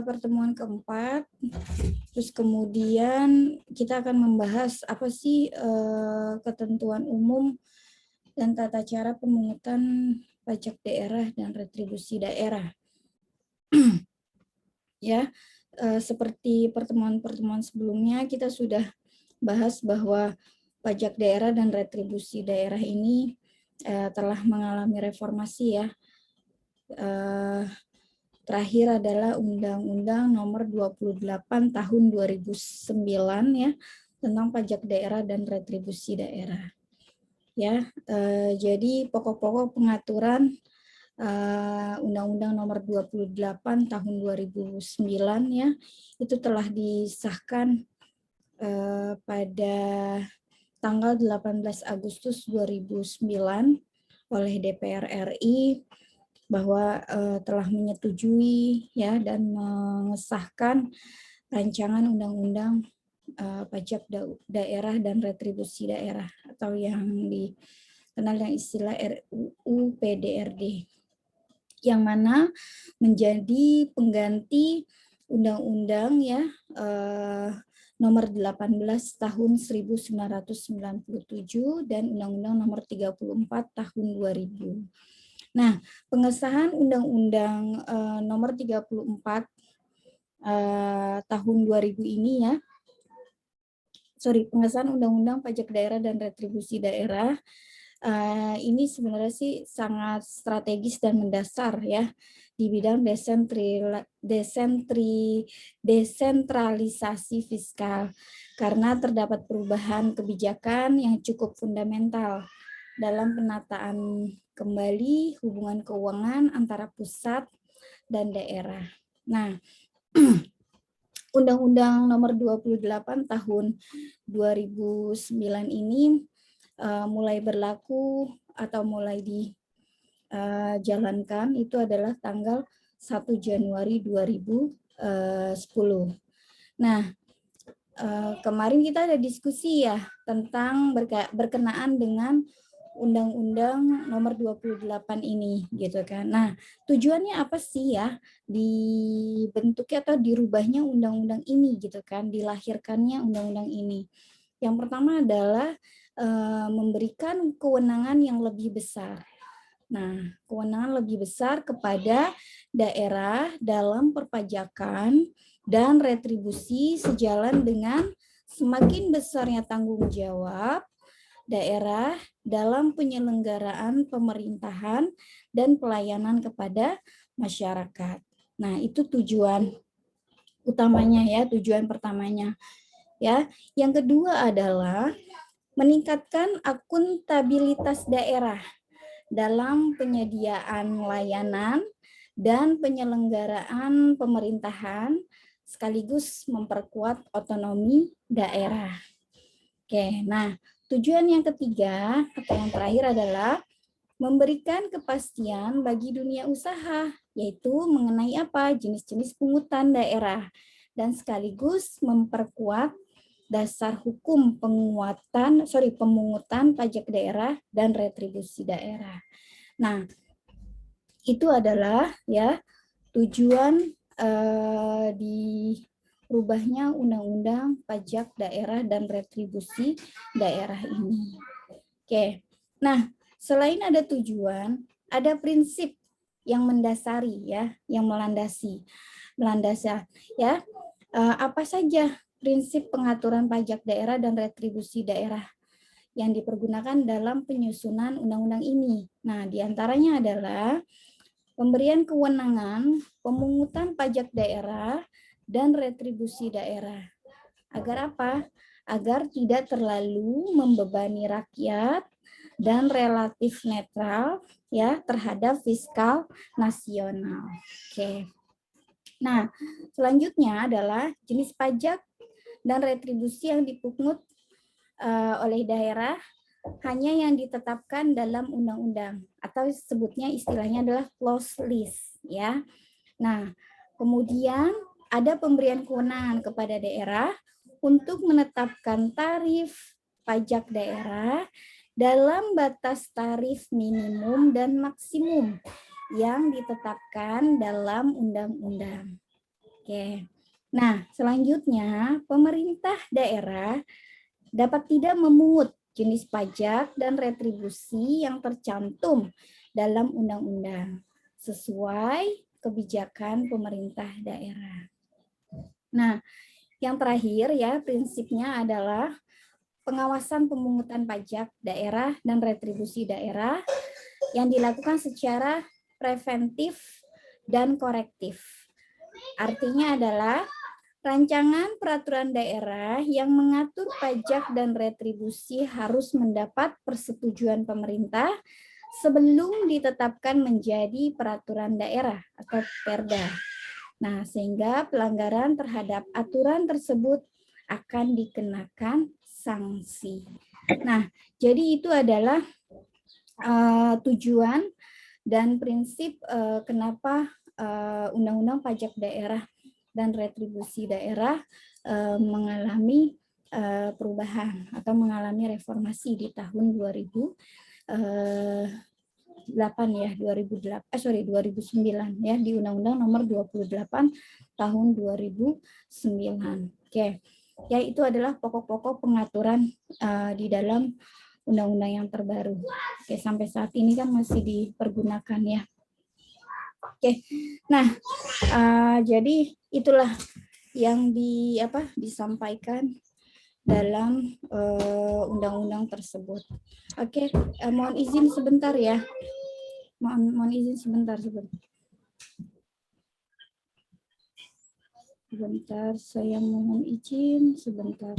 pertemuan keempat. Terus kemudian kita akan membahas apa sih ketentuan umum dan tata cara pemungutan pajak daerah dan retribusi daerah. Ya, seperti pertemuan-pertemuan sebelumnya kita sudah bahas bahwa pajak daerah dan retribusi daerah ini telah mengalami reformasi ya. Terakhir adalah Undang-Undang Nomor 28 Tahun 2009 ya tentang pajak daerah dan retribusi daerah. Ya, jadi pokok-pokok pengaturan Undang-Undang Nomor 28 Tahun 2009 ya itu telah disahkan pada tanggal 18 Agustus 2009 oleh DPR RI bahwa telah menyetujui ya dan mengesahkan rancangan undang-undang pajak daerah dan retribusi daerah atau yang dikenal dengan istilah RUU PDRD, yang mana menjadi pengganti undang-undang ya nomor 18 tahun 1997 dan undang-undang nomor 34 tahun 2000. Nah, pengesahan undang-undang nomor 34 tahun 2000 ini ya. Pengesahan undang-undang pajak daerah dan retribusi daerah ini sebenarnya sih sangat strategis dan mendasar ya di bidang desentralisasi fiskal karena terdapat perubahan kebijakan yang cukup fundamental dalam penataan kembali hubungan keuangan antara pusat dan daerah. Nah, Undang-Undang Nomor 28 Tahun 2009 ini mulai berlaku atau mulai dijalankan itu adalah tanggal 1 Januari 2010. Nah, kemarin kita ada diskusi ya tentang berkenaan dengan Undang-Undang Nomor 28 ini gitu kan. Nah, tujuannya apa sih ya dibentuknya atau dirubahnya undang-undang ini gitu kan, dilahirkannya undang-undang ini. Yang pertama adalah memberikan kewenangan yang lebih besar. Nah, kewenangan lebih besar kepada daerah dalam perpajakan dan retribusi sejalan dengan semakin besarnya tanggung jawab daerah dalam penyelenggaraan pemerintahan dan pelayanan kepada masyarakat. Nah, itu tujuan utamanya ya, tujuan pertamanya. Ya, yang kedua adalah meningkatkan akuntabilitas daerah dalam penyediaan layanan dan penyelenggaraan pemerintahan sekaligus memperkuat otonomi daerah. Oke, nah tujuan yang ketiga atau yang terakhir adalah memberikan kepastian bagi dunia usaha, yaitu mengenai apa? Jenis-jenis pungutan daerah dan sekaligus memperkuat dasar hukum pemungutan pajak daerah dan retribusi daerah. Nah, itu adalah ya tujuan dirubahnya undang-undang pajak daerah dan retribusi daerah ini. Oke. Nah, selain ada tujuan, ada prinsip yang mendasari ya, yang melandasi ya. Apa saja prinsip pengaturan pajak daerah dan retribusi daerah yang dipergunakan dalam penyusunan undang-undang ini? Nah, diantaranya adalah pemberian kewenangan pemungutan pajak daerah dan retribusi daerah. Agar apa? Agar tidak terlalu membebani rakyat dan relatif netral ya terhadap fiskal nasional. Oke. Nah, selanjutnya adalah jenis pajak dan retribusi yang dipungut oleh daerah hanya yang ditetapkan dalam undang-undang atau sebutnya istilahnya adalah closed list ya. Nah, kemudian ada pemberian kewenangan kepada daerah untuk menetapkan tarif pajak daerah dalam batas tarif minimum dan maksimum yang ditetapkan dalam undang-undang. Oke. Nah, selanjutnya pemerintah daerah dapat tidak memungut jenis pajak dan retribusi yang tercantum dalam undang-undang sesuai kebijakan pemerintah daerah. Nah, yang terakhir ya prinsipnya adalah pengawasan pemungutan pajak daerah dan retribusi daerah yang dilakukan secara preventif dan korektif. Artinya adalah rancangan peraturan daerah yang mengatur pajak dan retribusi harus mendapat persetujuan pemerintah sebelum ditetapkan menjadi peraturan daerah atau Perda. Nah, sehingga pelanggaran terhadap aturan tersebut akan dikenakan sanksi. Nah, jadi itu adalah tujuan dan prinsip kenapa Undang-Undang Pajak Daerah dan Retribusi Daerah mengalami perubahan atau mengalami reformasi di tahun 2009 ya di Undang-Undang Nomor 28 tahun 2009. Oke. Ya itu adalah pokok-pokok pengaturan di dalam undang-undang yang terbaru. Oke, sampai saat ini kan masih dipergunakan ya. Oke. Nah, jadi itulah yang disampaikan dalam undang-undang tersebut. Oke, mohon izin sebentar ya. Mohon izin sebentar. Sebentar, saya mohon izin sebentar.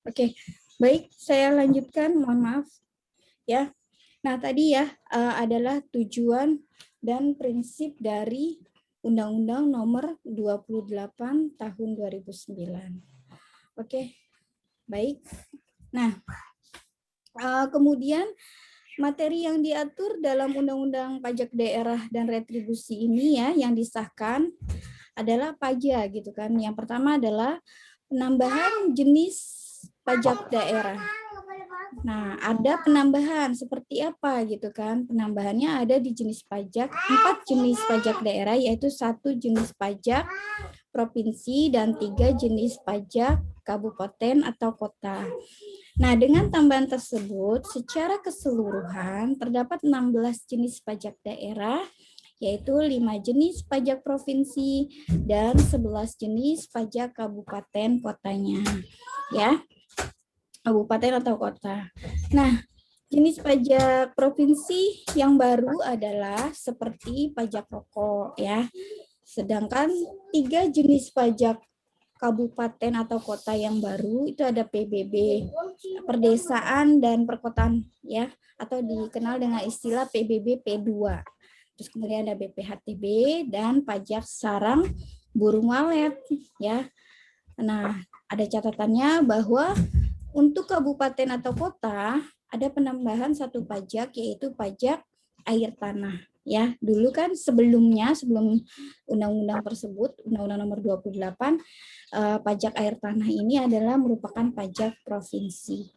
Oke, baik, saya lanjutkan, mohon maaf ya. Nah, tadi ya adalah tujuan dan prinsip dari Undang-Undang Nomor 28 Tahun 2009. Oke, baik. Nah, kemudian materi yang diatur dalam Undang-Undang Pajak Daerah dan Retribusi ini ya yang disahkan adalah pajak gitu kan. Yang pertama adalah penambahan jenis pajak daerah. Nah, ada penambahan seperti apa gitu kan? Penambahannya ada di jenis pajak, 4 jenis pajak daerah, yaitu 1 jenis pajak provinsi dan 3 jenis pajak kabupaten atau kota. Nah, dengan tambahan tersebut, secara keseluruhan terdapat 16 jenis pajak daerah, yaitu 5 jenis pajak provinsi dan 11 jenis pajak kabupaten kotanya. Ya, kabupaten atau kota. Nah, jenis pajak provinsi yang baru adalah seperti pajak rokok ya. Sedangkan 3 jenis pajak kabupaten atau kota yang baru itu ada PBB, perdesaan dan perkotaan ya, atau dikenal dengan istilah PBB P2. Terus kemudian ada BPHTB dan pajak sarang burung walet ya. Nah, ada catatannya bahwa untuk kabupaten atau kota ada penambahan 1 pajak yaitu pajak air tanah ya. Dulu kan sebelum undang-undang tersebut, Undang-Undang Nomor 28, pajak air tanah ini adalah merupakan pajak provinsi.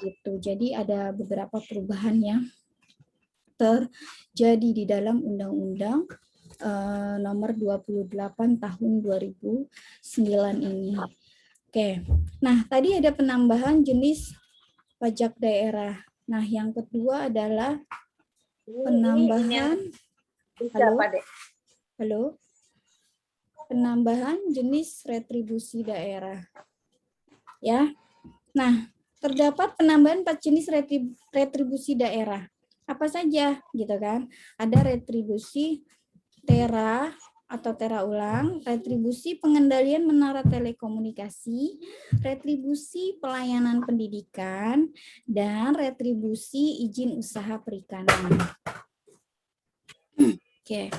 Gitu. Jadi ada beberapa perubahan yang terjadi di dalam Undang-Undang Nomor 28 Tahun 2009 ini. Oke, nah tadi ada penambahan jenis pajak daerah Nah, yang kedua adalah penambahan penambahan jenis retribusi daerah. Ya. Nah, terdapat penambahan 4 jenis retribusi daerah. Apa saja gitu kan? Ada retribusi tera atau tera ulang, retribusi pengendalian menara telekomunikasi, retribusi pelayanan pendidikan, dan retribusi izin usaha perikanan. Oke.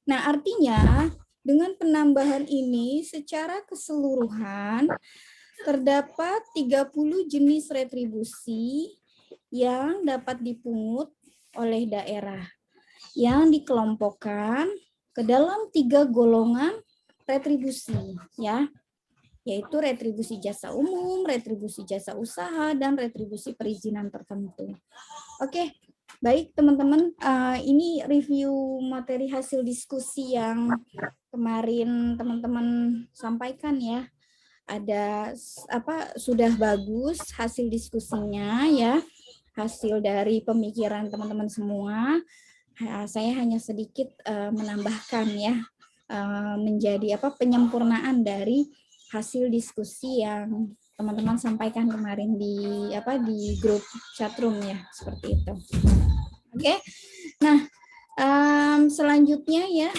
Nah, artinya dengan penambahan ini secara keseluruhan terdapat 30 jenis retribusi yang dapat dipungut oleh daerah yang dikelompokkan ke dalam 3 golongan retribusi, ya, yaitu retribusi jasa umum, retribusi jasa usaha, dan retribusi perizinan tertentu. Oke, baik teman-teman, ini review materi hasil diskusi yang kemarin teman-teman sampaikan ya. Ada sudah bagus hasil diskusinya ya, hasil dari pemikiran teman-teman semua. Saya hanya sedikit menambahkan ya, menjadi penyempurnaan dari hasil diskusi yang teman-teman sampaikan kemarin di grup chatroom ya, seperti itu. Oke. Nah, selanjutnya ya,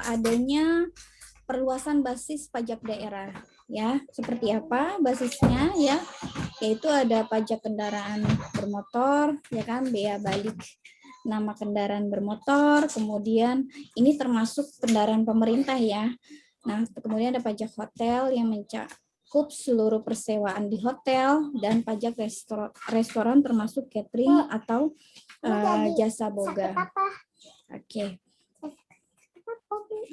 adanya perluasan basis pajak daerah ya. Seperti apa basisnya ya? Yaitu ada pajak kendaraan bermotor ya kan, bea balik nama kendaraan bermotor, kemudian ini termasuk kendaraan pemerintah ya. Nah, kemudian ada pajak hotel yang mencakup seluruh persewaan di hotel, dan pajak restoran termasuk catering atau jasa boga. Oke.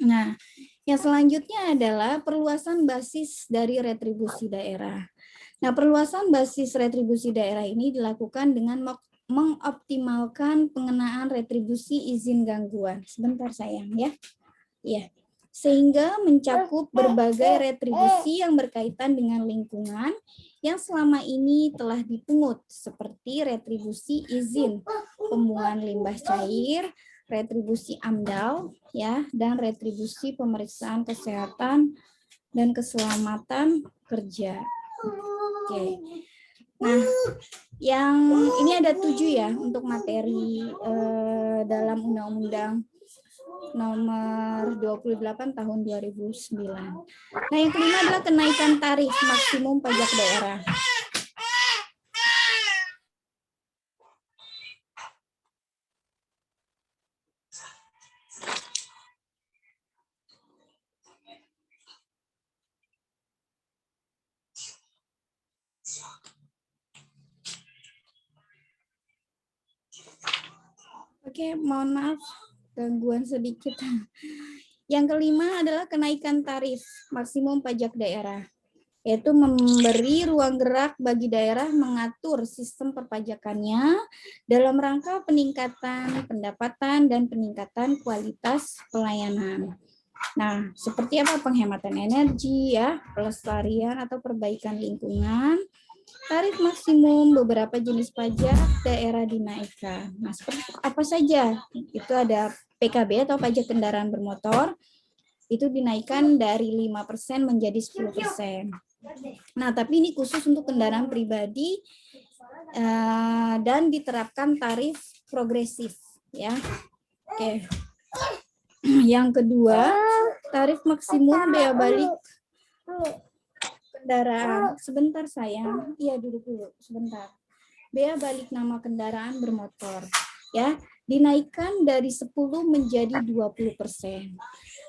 Nah, yang selanjutnya adalah perluasan basis dari retribusi daerah. Nah, perluasan basis retribusi daerah ini dilakukan dengan mengoptimalkan pengenaan retribusi izin gangguan. Sebentar sayang ya. Ya. Sehingga mencakup berbagai retribusi yang berkaitan dengan lingkungan yang selama ini telah dipungut, seperti retribusi izin pembuangan limbah cair, retribusi AMDAL ya, dan retribusi pemeriksaan kesehatan dan keselamatan kerja. Oke. Nah, yang ini ada 7 ya untuk materi dalam Undang-Undang nomor 28 tahun 2009. Nah, yang kelima adalah kenaikan tarif maksimum pajak daerah. Oke, mohon maaf gangguan sedikit. Yang kelima adalah kenaikan tarif maksimum pajak daerah, yaitu memberi ruang gerak bagi daerah mengatur sistem perpajakannya dalam rangka peningkatan pendapatan dan peningkatan kualitas pelayanan. Nah, seperti apa penghematan energi ya, pelestarian atau perbaikan lingkungan. Tarif maksimum beberapa jenis pajak daerah dinaikkan. Nah, seperti apa saja? Itu ada PKB atau pajak kendaraan bermotor, itu dinaikkan dari 5% menjadi 10%. Nah, tapi ini khusus untuk kendaraan pribadi dan diterapkan tarif progresif ya. Oke. Yang kedua, tarif maksimum bea balik kendaraan. Sebentar sayang. Iya, duduk dulu sebentar. Bea balik nama kendaraan bermotor ya, dinaikkan dari 10 menjadi 20%.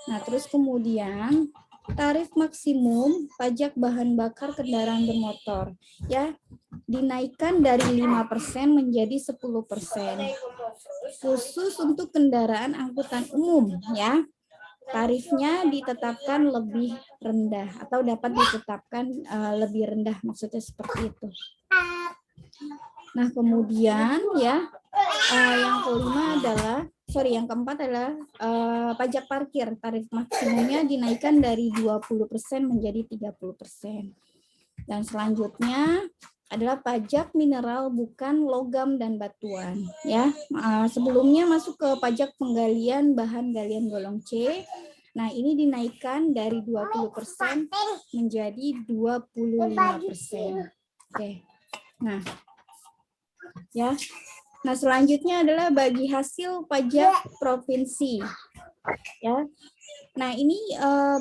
Nah, terus kemudian tarif maksimum pajak bahan bakar kendaraan bermotor ya, dinaikkan dari 5% menjadi 10%. Khusus untuk kendaraan angkutan umum ya. Tarifnya ditetapkan lebih rendah atau dapat ditetapkan lebih rendah, maksudnya seperti itu. Nah, kemudian ya yang keempat adalah pajak parkir. Tarif maksimumnya dinaikkan dari 20% menjadi 30%. Dan selanjutnya adalah pajak mineral bukan logam dan batuan. Ya, sebelumnya masuk ke pajak penggalian bahan galian golong C. Nah, ini dinaikkan dari 20% menjadi 25%. Oke. Nah, ya. Nah, selanjutnya adalah bagi hasil pajak provinsi. Ya. Nah, ini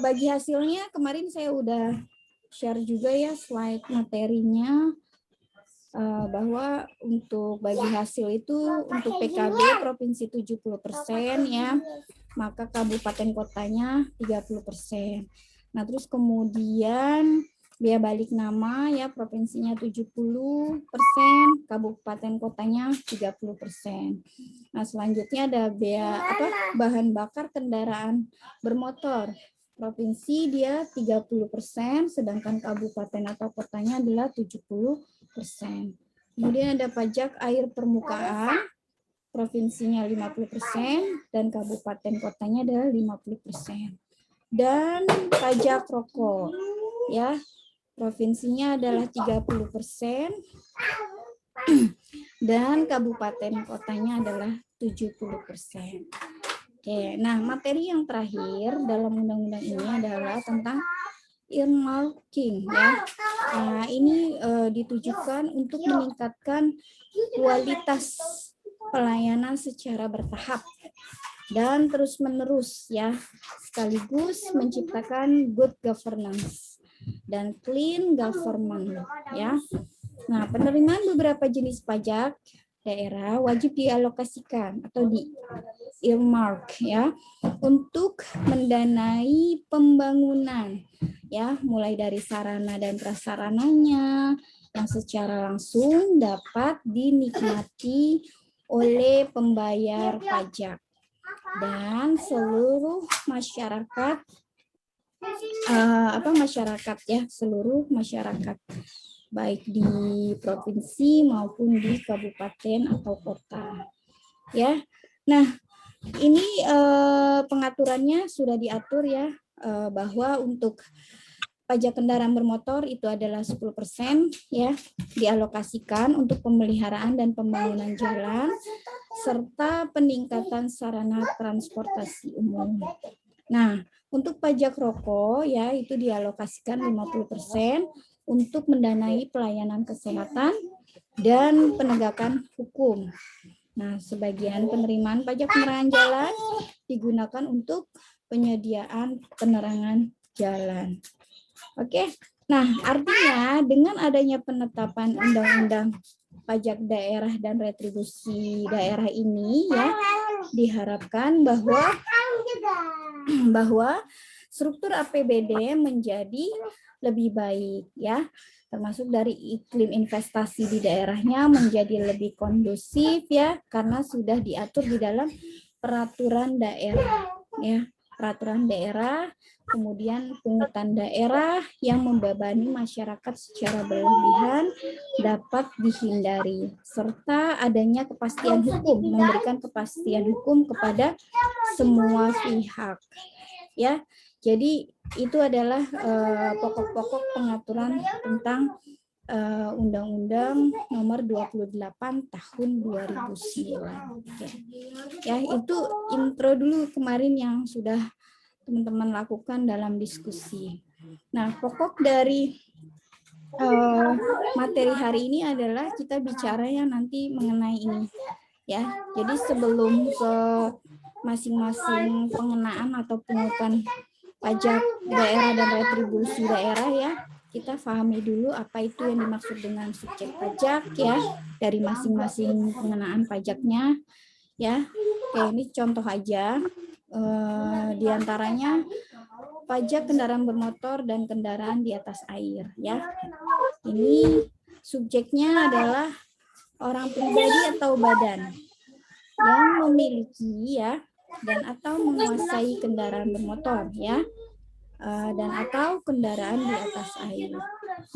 bagi hasilnya kemarin saya udah share juga ya slide materinya. Bahwa untuk bagi hasil itu untuk PKB provinsi 70% ya, maka kabupaten kotanya 30%. Nah, terus kemudian biaya balik nama ya provinsinya 70%, kabupaten kotanya 30%. Nah, selanjutnya ada biaya bahan bakar kendaraan bermotor. Provinsi dia 30%, sedangkan kabupaten atau kotanya adalah 70%. Kemudian ada pajak air permukaan, provinsinya 50% dan kabupaten kotanya adalah 50%. Dan pajak rokok, ya, provinsinya adalah 30% dan kabupaten kotanya adalah 70%. Oke, nah materi yang terakhir dalam undang-undang ini adalah tentang earmarking ya. Nah, ini ditujukan untuk meningkatkan kualitas pelayanan secara bertahap dan terus-menerus ya, sekaligus menciptakan good governance dan clean government ya. Nah, penerimaan beberapa jenis pajak daerah wajib dialokasikan atau di earmark ya untuk mendanai pembangunan ya, mulai dari sarana dan prasarananya yang secara langsung dapat dinikmati oleh pembayar pajak dan seluruh masyarakat seluruh masyarakat baik di provinsi maupun di kabupaten atau kota ya. Nah, ini pengaturannya sudah diatur ya, bahwa untuk pajak kendaraan bermotor itu adalah 10% ya, dialokasikan untuk pemeliharaan dan pembangunan jalan serta peningkatan sarana transportasi umum. Nah, untuk pajak rokok ya itu dialokasikan 50% untuk mendanai pelayanan kesehatan dan penegakan hukum. Nah, sebagian penerimaan pajak penerangan jalan digunakan untuk penyediaan penerangan jalan. Oke, nah artinya dengan adanya penetapan undang-undang pajak daerah dan retribusi daerah ini ya, diharapkan bahwa struktur APBD menjadi lebih baik ya, termasuk dari iklim investasi di daerahnya menjadi lebih kondusif ya, karena sudah diatur di dalam peraturan daerah ya, peraturan daerah, kemudian pungutan daerah yang membebani masyarakat secara berlebihan dapat dihindari, serta adanya kepastian hukum, memberikan kepastian hukum kepada semua pihak ya. Jadi itu adalah pokok-pokok pengaturan tentang Undang-Undang Nomor 28 Tahun 2009. Ya, itu intro dulu kemarin yang sudah teman-teman lakukan dalam diskusi. Nah, pokok dari materi hari ini adalah kita bicara yang nanti mengenai ini ya. Jadi sebelum ke masing-masing pengenaan atau pungutan pajak daerah dan retribusi daerah ya, kita pahami dulu apa itu yang dimaksud dengan subjek pajak ya, dari masing-masing pengenaan pajaknya ya. Oke, ini contoh aja, diantaranya pajak kendaraan bermotor dan kendaraan di atas air ya. Ini subjeknya adalah orang pribadi atau badan yang memiliki ya dan atau menguasai kendaraan bermotor ya, dan atau kendaraan di atas air.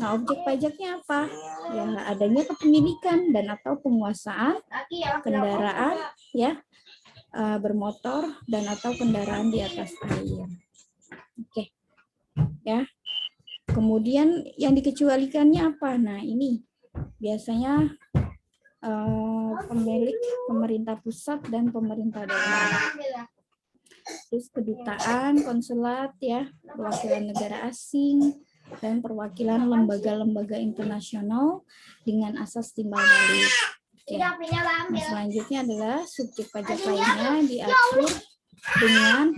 Nah, objek pajaknya apa? Ya, adanya kepemilikan dan atau penguasaan kendaraan ya, bermotor dan atau kendaraan di atas air. Oke. Ya. Kemudian yang dikecualikannya apa? Nah, ini biasanya pemilik pemerintah pusat dan pemerintah daerah. Terus kedutaan, konsulat ya, perwakilan negara asing, dan perwakilan lembaga-lembaga internasional dengan asas timbal balik. Oke. Nah, selanjutnya adalah subjek pajak lainnya diatur dengan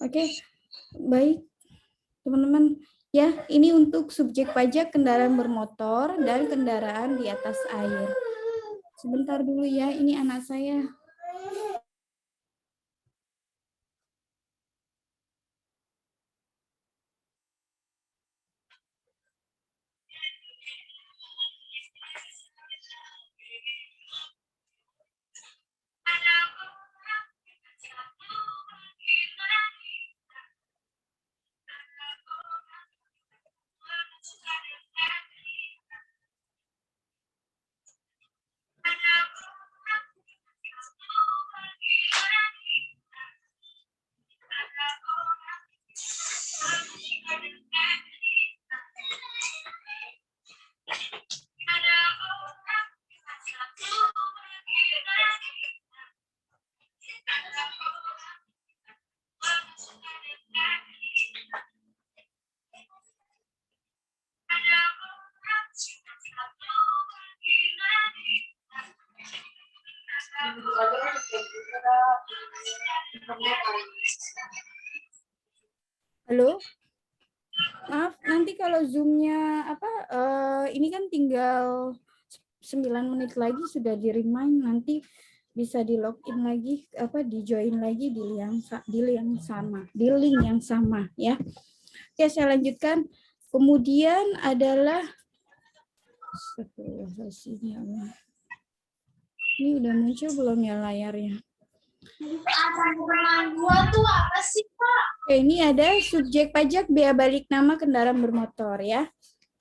Oke, baik teman-teman. Ya, ini untuk subjek pajak kendaraan bermotor dan kendaraan di atas air. Sebentar dulu ya, ini anak saya. Halo? Maaf, nanti kalau Zoom-nya ini kan tinggal 9 menit lagi sudah di-remind, nanti bisa di login lagi, di join lagi di link yang sama ya. Oke, saya lanjutkan. Kemudian adalah ini udah muncul belum ya layarnya? Oke, ini ada subjek pajak bea balik nama kendaraan bermotor ya.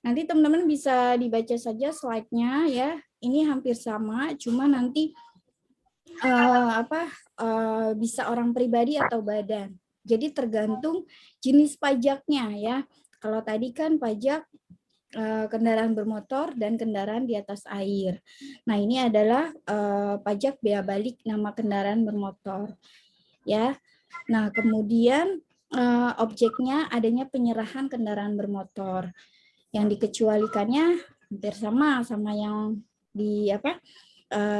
Nanti teman-teman bisa dibaca saja slide-nya ya. Ini hampir sama, cuma nanti bisa orang pribadi atau badan. Jadi tergantung jenis pajaknya ya. Kalau tadi kan pajak kendaraan bermotor dan kendaraan di atas air. Nah, ini adalah pajak bea balik nama kendaraan bermotor. Ya. Nah, kemudian objeknya adanya penyerahan kendaraan bermotor. Yang dikecualikannya hampir sama yang di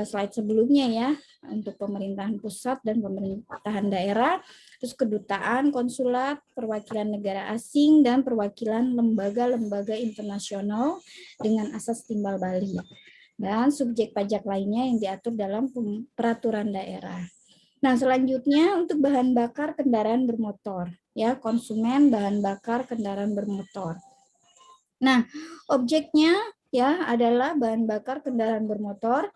slide sebelumnya ya, untuk pemerintahan pusat dan pemerintahan daerah, terus kedutaan, konsulat, perwakilan negara asing, dan perwakilan lembaga-lembaga internasional dengan asas timbal balik. Dan subjek pajak lainnya yang diatur dalam peraturan daerah. Nah, selanjutnya untuk bahan bakar kendaraan bermotor, ya, konsumen bahan bakar kendaraan bermotor. Nah, objeknya ya adalah bahan bakar kendaraan bermotor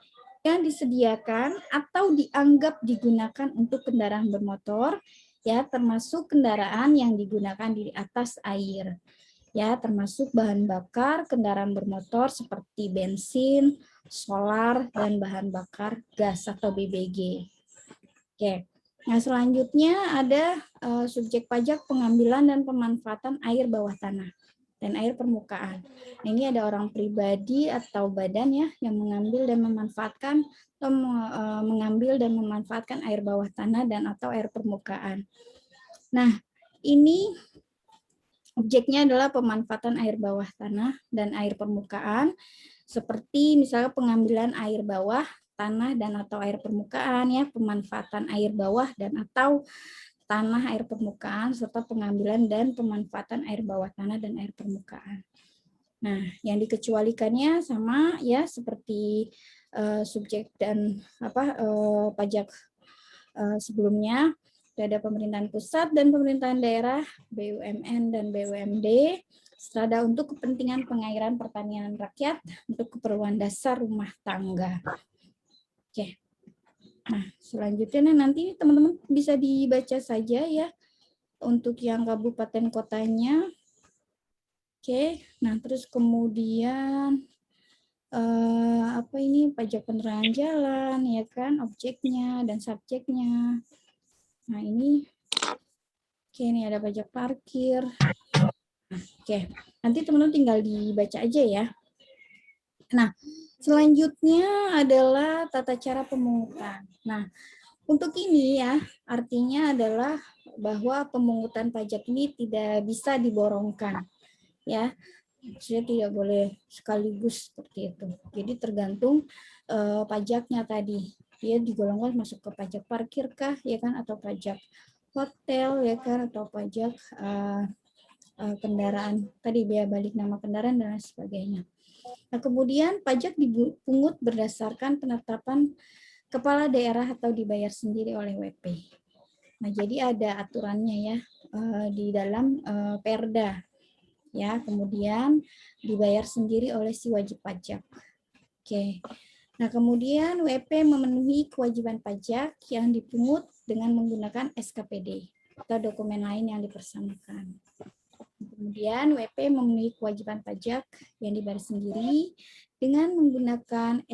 yang disediakan atau dianggap digunakan untuk kendaraan bermotor, ya, termasuk kendaraan yang digunakan di atas air. ya, termasuk bahan bakar kendaraan bermotor seperti bensin, solar, dan bahan bakar gas atau BBG. Oke. Nah, selanjutnya ada subjek pajak pengambilan dan pemanfaatan air bawah tanah dan air permukaan. Nah, ini ada orang pribadi atau badan ya yang mengambil dan memanfaatkan atau mengambil dan memanfaatkan air bawah tanah dan atau air permukaan. Nah, ini objeknya adalah pemanfaatan air bawah tanah dan air permukaan, seperti misalnya pengambilan air bawah tanah dan atau air permukaan ya, pemanfaatan air bawah dan atau tanah air permukaan serta pengambilan dan pemanfaatan air bawah tanah dan air permukaan. Nah, yang dikecualikannya sama ya seperti subjek dan pajak sebelumnya. Ada pemerintahan pusat dan pemerintahan daerah, BUMN dan BUMD, serta untuk kepentingan pengairan pertanian rakyat untuk keperluan dasar rumah tangga. Oke. Nah, selanjutnya nanti teman-teman bisa dibaca saja ya untuk yang kabupaten kotanya. Oke. Nah, terus kemudian apa ini pajak penerangan jalan ya kan, objeknya dan subjeknya. Nah, ini oke, ini ada pajak parkir. Oke, nanti teman-teman tinggal dibaca aja ya. Nah, selanjutnya adalah tata cara pemungutan. Nah, untuk ini ya, artinya adalah bahwa pemungutan pajak ini tidak bisa diborongkan. Ya, maksudnya tidak boleh sekaligus seperti itu. Jadi tergantung pajaknya tadi. Dia digolongkan masuk ke pajak parkir kah, ya kan, atau pajak hotel, ya kan, atau pajak kendaraan tadi, biaya balik nama kendaraan dan sebagainya. Nah, kemudian pajak dipungut berdasarkan penetapan kepala daerah atau dibayar sendiri oleh WP. Nah, jadi ada aturannya ya di dalam Perda. Ya, kemudian dibayar sendiri oleh si wajib pajak. Oke. Nah, kemudian WP memenuhi kewajiban pajak yang dipungut dengan menggunakan SKPD atau dokumen lain yang dipersamakan. Kemudian WP memenuhi kewajiban pajak yang dibayar sendiri dengan menggunakan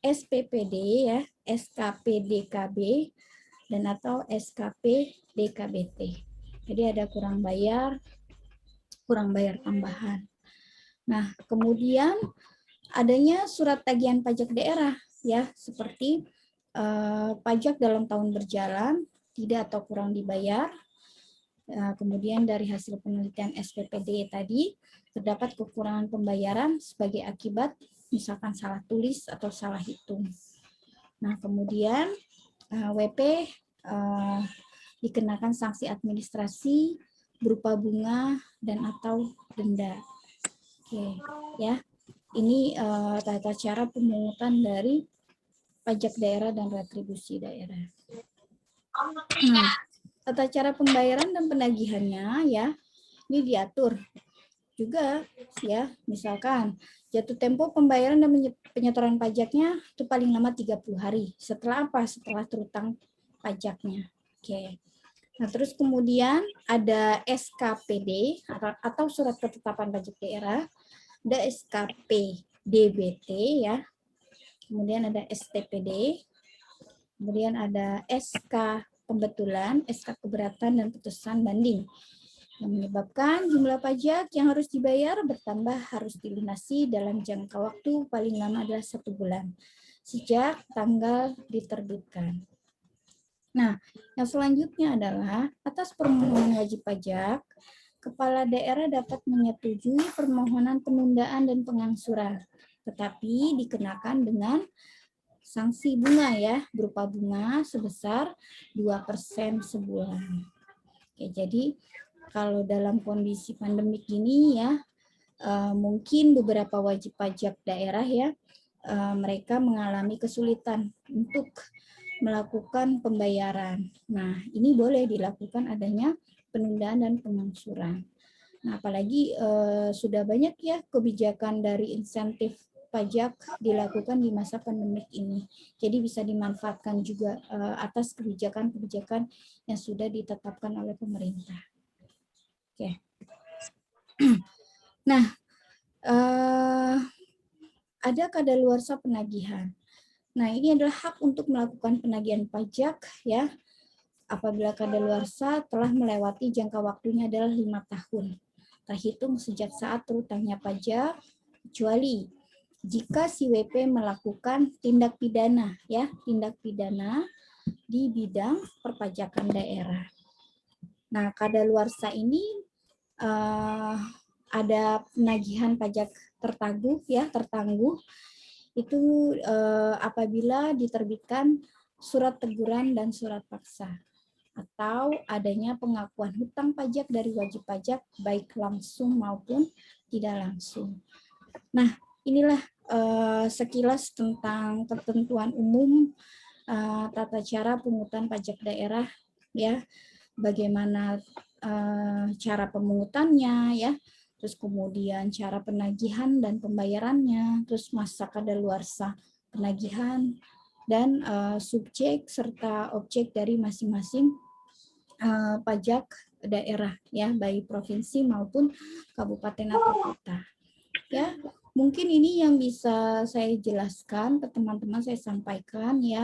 SPPD ya, SKPDKB dan atau SKPDKBT. Jadi ada kurang bayar tambahan. Nah, kemudian adanya surat tagihan pajak daerah ya, seperti pajak dalam tahun berjalan tidak atau kurang dibayar. Kemudian dari hasil penelitian SPPD tadi terdapat kekurangan pembayaran sebagai akibat misalkan salah tulis atau salah hitung. Nah, kemudian WP dikenakan sanksi administrasi berupa bunga dan atau denda. Oke, ya. Ini tata cara pemungutan dari pajak daerah dan retribusi daerah. Nah, tata cara pembayaran dan penagihannya ya, ini diatur juga ya, misalkan jatuh tempo pembayaran dan penyetoran pajaknya itu paling lama 30 hari. Setelah apa? Setelah terutang pajaknya. Oke. Nah, terus kemudian ada SKPD atau surat ketetapan pajak daerah, ada SKPDBT ya. Kemudian ada STPD. Kemudian ada SK pembetulan, SK keberatan dan putusan banding yang menyebabkan jumlah pajak yang harus dibayar bertambah harus dilunasi dalam jangka waktu paling lama adalah 1 bulan sejak tanggal diterbitkan. Nah, yang selanjutnya adalah atas permohonan wajib pajak, kepala daerah dapat menyetujui permohonan penundaan dan pengangsuran, tetapi dikenakan dengan sanksi bunga ya, berupa bunga sebesar 2% sebulan. Oke, jadi kalau dalam kondisi pandemik ini ya, mungkin beberapa wajib pajak daerah ya, mereka mengalami kesulitan untuk melakukan pembayaran. Nah, ini boleh dilakukan adanya penundaan dan pengangsuran. Nah, apalagi sudah banyak ya kebijakan dari insentif pajak dilakukan di masa pandemik ini. Jadi bisa dimanfaatkan juga atas kebijakan-kebijakan yang sudah ditetapkan oleh pemerintah. Oke. Nah, ada kadaluarsa penagihan. Nah, ini adalah hak untuk melakukan penagihan pajak ya apabila kadaluarsa telah melewati jangka waktunya adalah 5 tahun. Terhitung sejak saat terutangnya pajak, kecuali jika si WP melakukan tindak pidana ya, tindak pidana di bidang perpajakan daerah. Nah, kadaluarsa ini ada penagihan pajak tertangguh itu apabila diterbitkan surat teguran dan surat paksa atau adanya pengakuan hutang pajak dari wajib pajak baik langsung maupun tidak langsung. Nah, inilah sekilas tentang ketentuan umum tata cara pungutan pajak daerah ya, bagaimana cara pemungutannya ya, terus kemudian cara penagihan dan pembayarannya, terus masa kadaluarsa penagihan dan subjek serta objek dari masing-masing pajak daerah ya, baik provinsi maupun kabupaten atau kota. Ya, mungkin ini yang bisa saya jelaskan ke teman-teman, saya sampaikan ya.